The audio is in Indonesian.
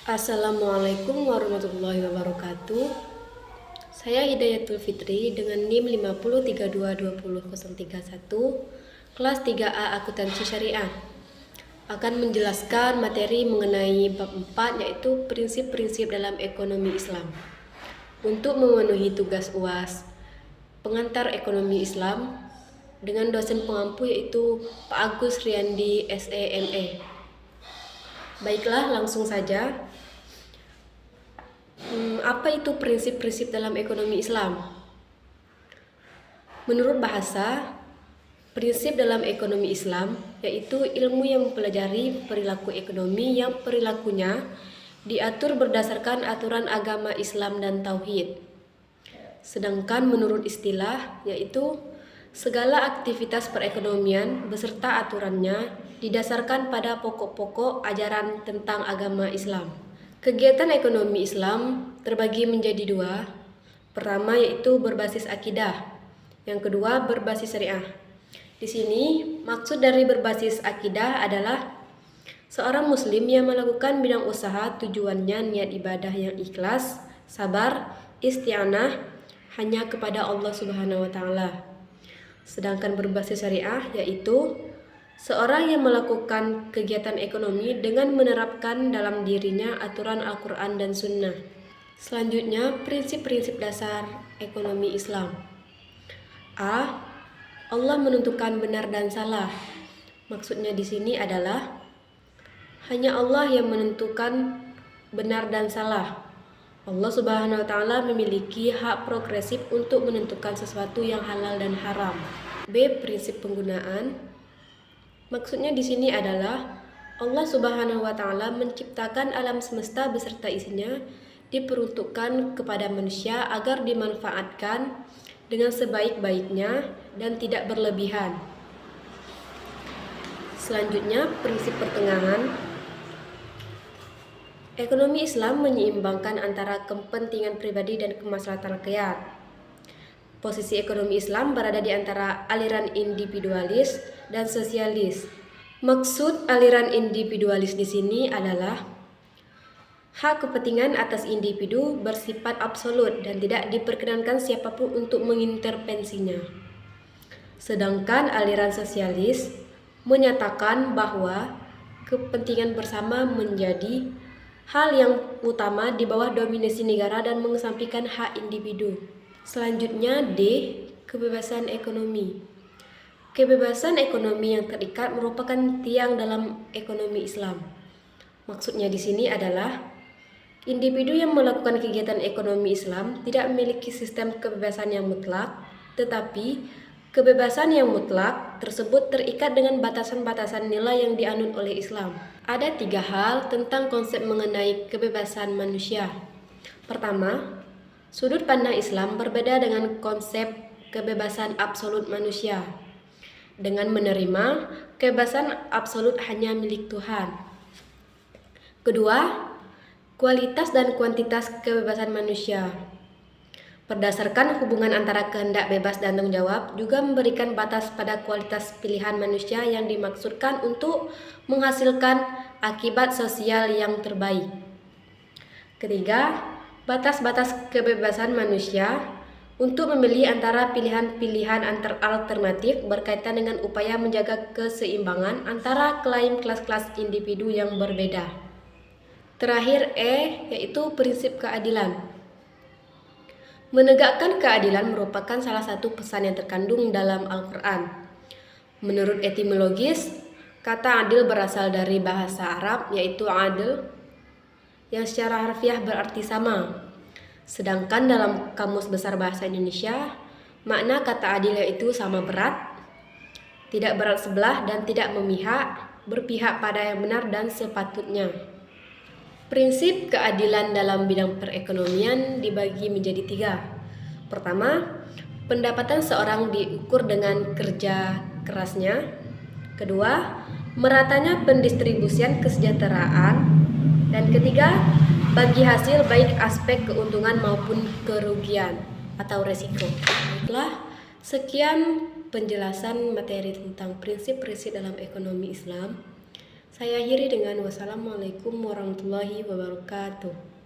Assalamualaikum warahmatullahi wabarakatuh. Saya Hidayatul Fitri dengan NIM 50322031, kelas 3A Akuntansi Syariah. Akan menjelaskan materi mengenai bab 4, yaitu prinsip-prinsip dalam ekonomi Islam. Untuk memenuhi tugas UAS pengantar ekonomi Islam dengan dosen pengampu yaitu Pak Agus Riyandi SEME. Baiklah, langsung saja. Apa itu prinsip-prinsip dalam ekonomi Islam? Menurut bahasa, prinsip dalam ekonomi Islam yaitu ilmu yang mempelajari perilaku ekonomi yang perilakunya diatur berdasarkan aturan agama Islam dan tauhid. Sedangkan menurut istilah yaitu segala aktivitas perekonomian beserta aturannya didasarkan pada pokok-pokok ajaran tentang agama Islam. Kegiatan ekonomi Islam terbagi menjadi dua. Pertama yaitu berbasis akidah, yang kedua berbasis syariah. Di sini maksud dari berbasis akidah adalah seorang muslim yang melakukan bidang usaha tujuannya niat ibadah yang ikhlas, sabar, isti'anah hanya kepada Allah Subhanahu wa taala. Sedangkan berbasis syariah yaitu seorang yang melakukan kegiatan ekonomi dengan menerapkan dalam dirinya aturan Al-Quran dan Sunnah. Selanjutnya, prinsip-prinsip dasar ekonomi Islam. A. Allah menentukan benar dan salah. Maksudnya di sini adalah hanya Allah yang menentukan benar dan salah. Allah Subhanahu wa taala memiliki hak progresif untuk menentukan sesuatu yang halal dan haram. B. Prinsip penggunaan. Maksudnya di sini adalah Allah Subhanahu wa taala menciptakan alam semesta beserta isinya diperuntukkan kepada manusia agar dimanfaatkan dengan sebaik-baiknya dan tidak berlebihan. Selanjutnya, prinsip pertengahan. Ekonomi Islam menyeimbangkan antara kepentingan pribadi dan kemaslahatan rakyat. Posisi ekonomi Islam berada di antara aliran individualis dan sosialis. Maksud aliran individualis di sini adalah hak kepentingan atas individu bersifat absolut dan tidak diperkenankan siapapun untuk mengintervensinya. Sedangkan aliran sosialis menyatakan bahwa kepentingan bersama menjadi hal yang utama di bawah dominasi negara dan mengesampingkan hak individu. Selanjutnya D. Kebebasan ekonomi. Kebebasan ekonomi yang terikat merupakan tiang dalam ekonomi Islam. Maksudnya di sini adalah individu yang melakukan kegiatan ekonomi Islam tidak memiliki sistem kebebasan yang mutlak, tetapi kebebasan yang mutlak tersebut terikat dengan batasan-batasan nilai yang dianut oleh Islam. Ada 3 hal tentang konsep mengenai kebebasan manusia. Pertama, sudut pandang Islam berbeda dengan konsep kebebasan absolut manusia, dengan menerima kebebasan absolut hanya milik Tuhan. Kedua, kualitas dan kuantitas kebebasan manusia. Berdasarkan hubungan antara kehendak bebas dan tanggung jawab, juga memberikan batas pada kualitas pilihan manusia yang dimaksudkan untuk menghasilkan akibat sosial yang terbaik. Ketiga, batas-batas kebebasan manusia untuk memilih antara pilihan-pilihan alternatif berkaitan dengan upaya menjaga keseimbangan antara klaim kelas-kelas individu yang berbeda. Terakhir E, yaitu prinsip keadilan. Menegakkan keadilan merupakan salah satu pesan yang terkandung dalam Al-Quran. Menurut etimologis, kata adil berasal dari bahasa Arab yaitu adil, yang secara harfiah berarti sama. Sedangkan dalam Kamus Besar Bahasa Indonesia, makna kata adil yaitu sama berat, tidak berat sebelah dan tidak memihak, berpihak pada yang benar dan sepatutnya. Prinsip keadilan dalam bidang perekonomian dibagi menjadi 3. Pertama, pendapatan seorang diukur dengan kerja kerasnya. Kedua, meratanya pendistribusian kesejahteraan. Dan ketiga, bagi hasil baik aspek keuntungan maupun kerugian atau resiko. Baiklah, sekian penjelasan materi tentang prinsip-prinsip dalam ekonomi Islam. Saya akhiri dengan wassalamualaikum warahmatullahi wabarakatuh.